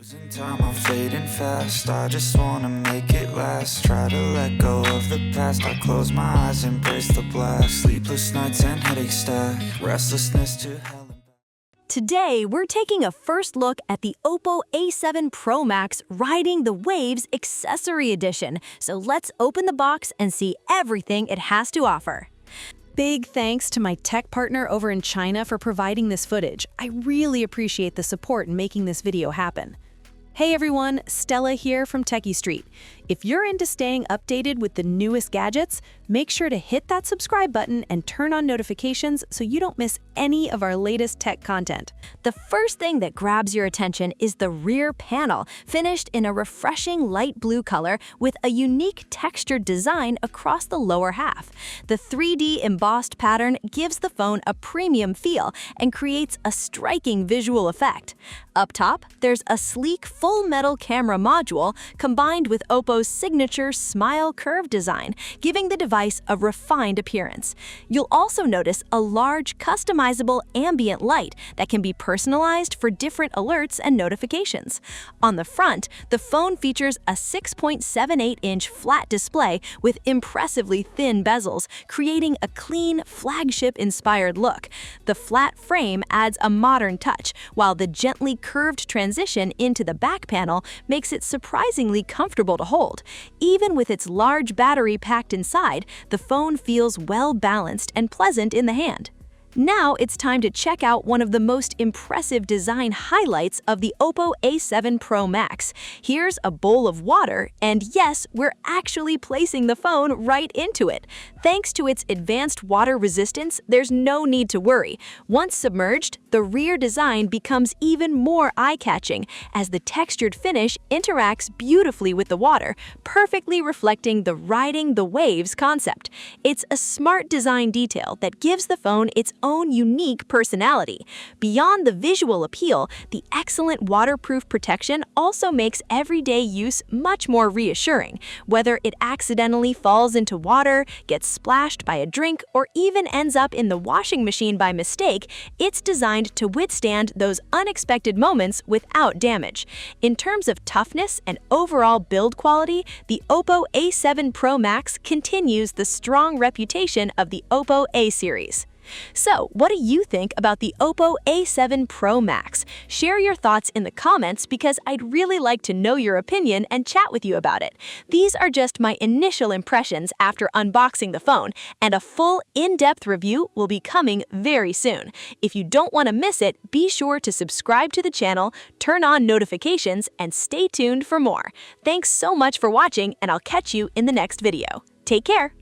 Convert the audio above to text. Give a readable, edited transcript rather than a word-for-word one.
Losing time, I'm fading fast. I just wanna make it last. Try to let go of the past. I close my eyes, embrace the blast. Sleepless nights and headache stack. Restlessness to hell. Today, we're taking a first look at the OPPO A7 Pro Max Riding the Waves Accessory Edition. So let's open the box and see everything it has to offer. Big thanks to my tech partner over in China for providing this footage. I really appreciate the support in making this video happen. Hey everyone, Stella here from techiestreet. If you're into staying updated with the newest gadgets, make sure to hit that subscribe button and turn on notifications so you don't miss any of our latest tech content. The first thing that grabs your attention is the rear panel, finished in a refreshing light blue color with a unique textured design across the lower half. The 3D embossed pattern gives the phone a premium feel and creates a striking visual effect. Up top, there's a sleek full metal camera module combined with OPPO's signature smile curve design, giving the device a refined appearance. You'll also notice a large customizable ambient light that can be personalized for different alerts and notifications. On the front, the phone features a 6.78-inch flat display with impressively thin bezels, creating a clean, flagship-inspired look. The flat frame adds a modern touch, while the gently curved transition into the back panel makes it surprisingly comfortable to hold. Even with its large battery packed inside, the phone feels well-balanced and pleasant in the hand. Now it's time to check out one of the most impressive design highlights of the OPPO A7 Pro Max. Here's a bowl of water, and yes, we're actually placing the phone right into it. Thanks to its advanced water resistance, there's no need to worry. Once submerged, the rear design becomes even more eye-catching as the textured finish interacts beautifully with the water, perfectly reflecting the riding the waves concept. It's a smart design detail that gives the phone its own unique personality. Beyond the visual appeal, the excellent waterproof protection also makes everyday use much more reassuring. Whether it accidentally falls into water, gets splashed by a drink, or even ends up in the washing machine by mistake, it's designed to withstand those unexpected moments without damage. In terms of toughness and overall build quality, the OPPO A7 Pro Max continues the strong reputation of the OPPO A series. So, what do you think about the OPPO A7 Pro Max? Share your thoughts in the comments because I'd really like to know your opinion and chat with you about it. These are just my initial impressions after unboxing the phone, and a full, in-depth review will be coming very soon. If you don't want to miss it, be sure to subscribe to the channel, turn on notifications, and stay tuned for more. Thanks so much for watching, and I'll catch you in the next video. Take care!